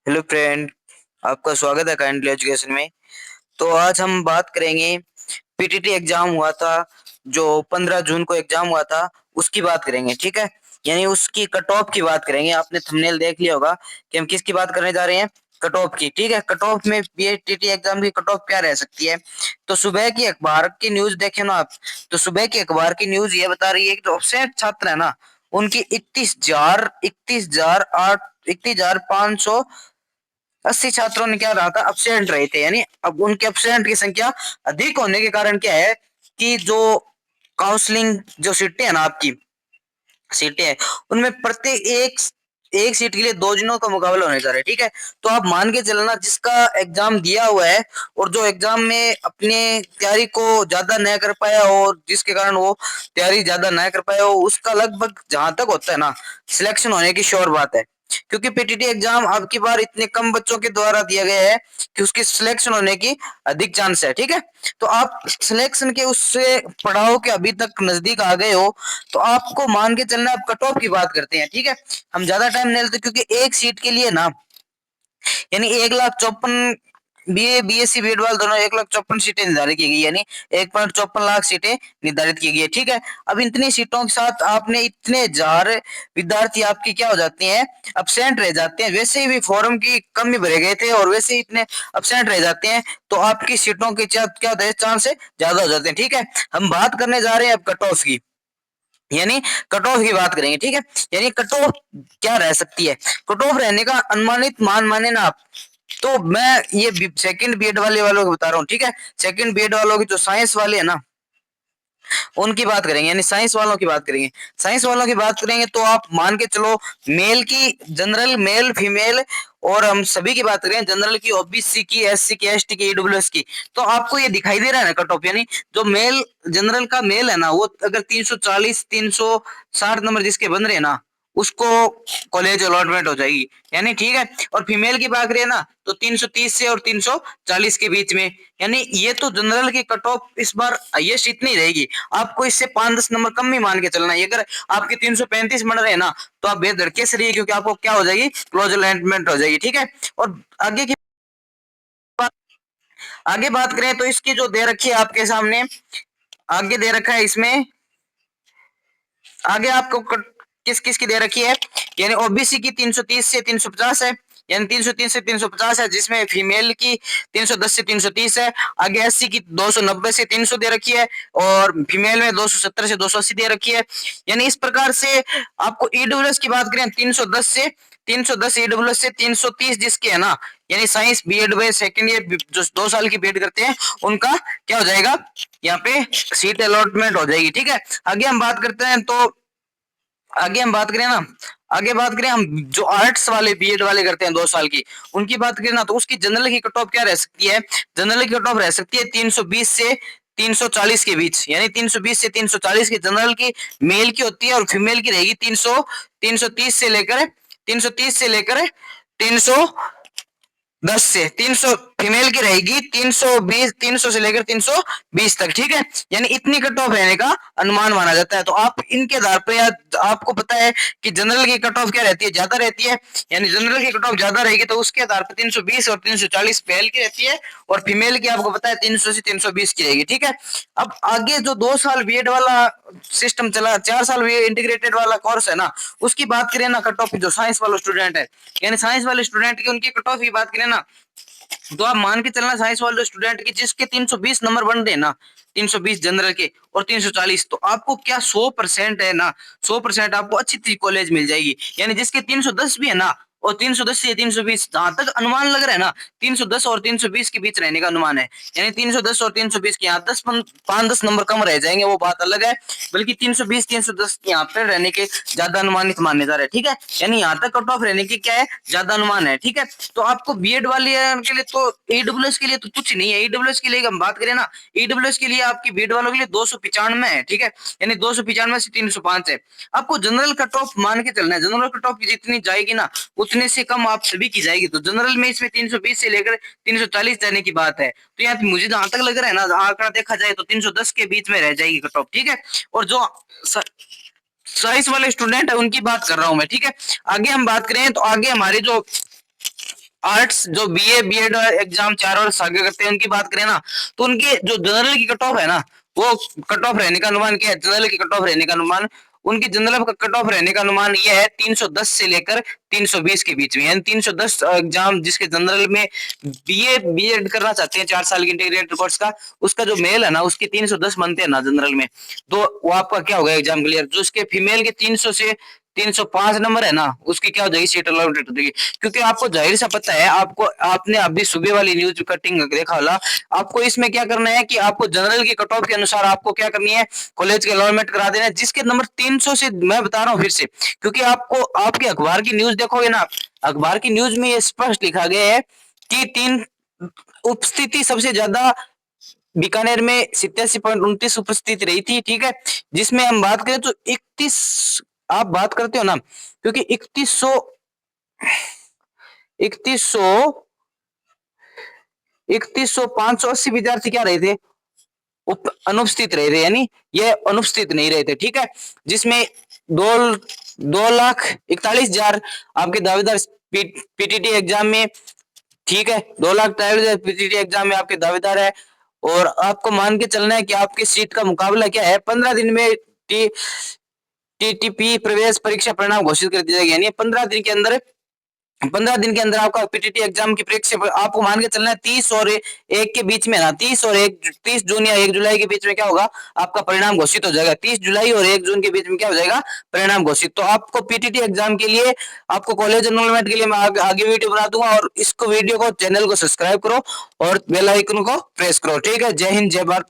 Hello friend. आपका स्वागत है काइंडली एजुकेशन में। तो आज हम बात करेंगे। पीटीटी एग्जाम हुआ था जो 15 जून को एग्जाम हुआ था, उसकी बात करेंगे। ठीक है, यानी उसकी कट ऑफ की बात करेंगे। आपने थंबनेल देख लिया होगा कि हम किसकी बात करने जा रहे हैं, कट ऑफ की। ठीक है, कट ऑफ में पीटीटी एग्जाम की कट ऑफ क्या रह सकती है। तो सुबह की अखबार की न्यूज देखे ना आप, तो सुबह की अखबार की न्यूज ये बता रही है कि जो अपसेंट छात्र है ना, उनकी 31,580 छात्रों ने क्या रहा था, अब्सेंट रहे थे। यानी अब उनके अब्सेंट की संख्या अधिक होने के कारण क्या है कि जो काउंसलिंग जो सीटें है ना, आपकी सीटें हैं, उनमें प्रत्येक एक एक सीट के लिए दो जनों का मुकाबला होने जा रहा है। ठीक है, तो आप मान के चलना जिसका एग्जाम दिया हुआ है और जो एग्जाम में अपने तैयारी को ज्यादा न कर पाया और जिसके कारण वो तैयारी ज्यादा न कर पाया हो, उसका लगभग जहां तक होता है ना, सिलेक्शन होने की श्योर बात है। क्योंकि पीटीटी एग्जाम अब की बार इतने कम बच्चों के द्वारा दिया गया है कि उसकी सिलेक्शन होने की अधिक चांस है। ठीक है, तो आप सिलेक्शन के उससे पड़ाव के अभी तक नजदीक आ गए हो, तो आपको मान के चलना। आप कट ऑफ की बात करते हैं। ठीक है, हम ज्यादा टाइम नहीं लेते क्योंकि एक सीट के लिए ना, यानी 1,54,000 बीए बीएससी बीएड वाले दोनों 1,54,000 सीटें निर्धारित की गई, यानी 1,54 लाख सीटें निर्धारित की गई है। ठीक है, अब इतनी सीटों के साथ आपने इतने हजार विद्यार्थी आपकी क्या हो जाते हैं, अब्सेंट रह जाते हैं। वैसे भी फॉर्म की कमी भरे गए थे और वैसे ही इतने अब्सेंट रह जाते हैं, तो आपकी सीटों के क्या होता है, चांस ज्यादा हो जाते हैं। ठीक है, हम बात करने जा रहे हैं अब कट ऑफ की, यानी कट ऑफ की बात करेंगे। ठीक है, यानी कट ऑफ क्या रह सकती है। कट ऑफ रहने का अनुमानित मान माने ना आप, तो मैं ये सेकंड बीएड वालों को बता रहा हूँ। ठीक है, सेकंड बीएड वालों की जो साइंस वाले है ना, उनकी बात करेंगे, यानी साइंस वालों की बात करेंगे। साइंस वालों की बात करेंगे तो आप मान के चलो, मेल की जनरल, मेल फीमेल और हम सभी की बात करें, जनरल की, ओबीसी की, एससी की, एसटी की, ईडब्ल्यूएस की, तो आपको ये दिखाई दे रहा है ना कट ऑफ, यानी जो मेल जनरल का मेल है ना, वो अगर 340 360 नंबर जिसके बन रहे हैं ना, उसको कॉलेज अलॉटमेंट हो जाएगी। यानी ठीक है, और फीमेल की बात करें ना, तो 330 से और 340 के बीच में। यानी ये तो जनरल की कट ऑफ इस बार हाईएस्ट इतनी रहेगी। आपको इससे 5-10 नंबर कम ही मान के चलना है। अगर आपके 335 बन रहे हैं ना, तो आप बेधड़के से रहिए, क्योंकि आपको क्या हो जाएगी, क्लोज अलॉटमेंट हो जाएगी। ठीक है, और आगे की बात, आगे बात करें तो इसकी जो दे रखी है आपके सामने, आगे दे रखा है इसमें, आगे आपको किस किस की दे रखी है, यानी ओबीसी की 330 से 350 है, यानी 330 से 350 है, जिसमें फीमेल की 310 से 330 है। आगे एससी की 290 से 300 दे रखी है, और फीमेल में 270 से 280 दे रखी है। यानी इस प्रकार से आपको ईडब्ल्यूएस की बात करें, 310 ईडब्ल्यूएस से 330 जिसके है ना, यानी साइंस बीएड में सेकंड ईयर जो 2 साल की बीएड करते हैं, उनका क्या हो जाएगा, यहाँ पे सीट अलॉटमेंट हो जाएगी। ठीक है, आगे हम बात करते हैं, तो आगे हम बात करें ना, आगे बात करें हम जो आर्ट्स वाले बीएड वाले करते हैं 2 साल की, उनकी बात करें ना, तो उसकी जनरल की कट ऑफ क्या रह सकती है, जनरल की कट ऑफ रह सकती है 320 से 340 के बीच। यानी 320 से 340 की जनरल की मेल की होती है, और फीमेल की रहेगी 330 से लेकर 310 से 300, फीमेल की रहेगी 320, 300 से लेकर 320 तक। ठीक है, यानी इतनी कट ऑफ रहने का अनुमान माना जाता है। तो आप इनके आधार पर, या आपको पता है कि जनरल की कट ऑफ क्या रहती है, ज्यादा रहती है, यानी जनरल की कट ऑफ ज्यादा रहेगी, तो उसके आधार पर 320 और 340 मेल की रहती है, और फीमेल की आपको पता है 300 से 320 की रहेगी। ठीक है, अब आगे जो 2 साल बीएड वाला सिस्टम चला, 4 साल बीएड इंटीग्रेटेड वाला कोर्स है ना, उसकी बात करें ना, कट ऑफ जो साइंस वाले स्टूडेंट है, यानी साइंस वाले स्टूडेंट की उनकी कट ऑफ की बात करें ना, तो आप मान के चलना, साइंस वाले स्टूडेंट की जिसके 320 नंबर बन रहे ना, 320 जनरल के और 340, तो आपको क्या 100% है ना, 100% आपको अच्छी कॉलेज मिल जाएगी। यानी जिसके 310 भी है ना, और 310 से 320 जहां तक अनुमान लग रहा है ना, 310 और 320 के बीच रहने का अनुमान है। यानी 310 और 320 के यहाँ 5-10 नंबर कम रह जाएंगे, वो बात अलग है, बल्कि 320 310 यहाँ पे रहने के ज्यादा अनुमानित माने जा रहे हैं। ठीक है, यानी यहाँ तक कट ऑफ रहने की क्या है, ज्यादा अनुमान है। ठीक है, तो आपको बीएड वाले के लिए तो, ईडब्ल्यूएस के लिए तो कुछ नहीं है। ईडब्ल्यूएस के लिए हम बात करें ना, ईडब्ल्यूएस के लिए आपकी बीएड वालों के लिए 295 है। ठीक है, यानी 295 से 305 है। आपको जनरल कट ऑफ मान के चलना है, जनरल कट ऑफ जितनी जाएगी ना, उतने से कम आप सभी की जाएगी। तो जनरल में इसमें 320 से लेकर 340 जाने की बात है। तो यहाँ पे मुझे जहां तक लग रहा है ना, आंकड़ा देखा जाए तो 310 के बीच में रह जाएगी कट ऑफ। ठीक है, और जो साइंस वाले स्टूडेंट है उनकी बात कर रहा हूं मैं। ठीक है, आगे हम बात करें तो आगे हमारे जो आर्ट्स जो बीए बीएड एग्जाम 4 वर्ष आगे करते हैं उनकी बात करें ना, तो उनके जो जनरल की कट ऑफ है ना, वो कट ऑफ रहने का अनुमान क्या है, जनरल की कट ऑफ रहने का अनुमान, उनकी जनरल का कट ऑफ रहने का अनुमान ये है 310 से लेकर 320 के बीच में, यानी 310 एग्जाम जिसके जनरल में बीए बीएड करना चाहते हैं 4 साल के इंटीग्रेटेड कोर्स का, उसका जो मेल है ना उसकी 310 बनते हैं ना जनरल में, तो वो आपका क्या होगा एग्जाम क्लियर। जो उसके फीमेल के 300 से 305 नंबर है ना, उसकी क्या हो जाएगी, सीट अलॉटेड हो जाएगी। क्योंकि आपको जाहिर सा पता है, आपको आपने अभी सुबह वाली न्यूज कटिंग देखा होला, आपको इसमें क्या करना है कि आपको जनरल की कट ऑफ के अनुसार आपको क्या करनी है, कॉलेज के अलॉटमेंट करा देना है, जिसके नंबर 300 से, मैं बता रहा हूँ फिर से, क्योंकि आपको आपके अखबार की न्यूज देखोगे ना, अखबार की न्यूज में ये स्पष्ट लिखा गया है कि तीन उपस्थिति सबसे ज्यादा बीकानेर में 87.29 उपस्थिति रही थी, ठीक है, जिसमें हम बात करें तो 31, आप बात करते हो ना, क्योंकि 3100 580 विद्यार्थी क्या रहे थे, अनुपस्थित रहे थे, यानी ये अनुपस्थित नहीं रहे थे, ठीक है, जिसमें 2,41,40,000 आपके दावेदार पीटीटी एग्जाम में, ठीक है, 2,43,000 पीटीटी एग्जाम में आपके दावेदार है, और आपको मान के चलना है कि आपकी सीट का मुकाबला क्या है, 15 दिन में टीटीपी प्रवेश परीक्षा परिणाम घोषित कर दिया जाएगा, यानी 15 दिन के अंदर आपका पीटीटी एग्जाम की परीक्षा, आपको मान के चलना है 30 और 1 के बीच में ना, 30 जून या 1 जुलाई के बीच में क्या होगा, आपका परिणाम घोषित हो जाएगा। 30 जुलाई और 1 जून के बीच में क्या हो जाएगा, परिणाम घोषित। तो आपको पीटीटी एग्जाम के लिए, आपको कॉलेज एनरोलमेंट के लिए मैं आगे वीडियो बना दूंगा, और इसको वीडियो को, चैनल को सब्सक्राइब करो और बेल आइकन को प्रेस करो, ठीक है। जय हिंद, जय भारत।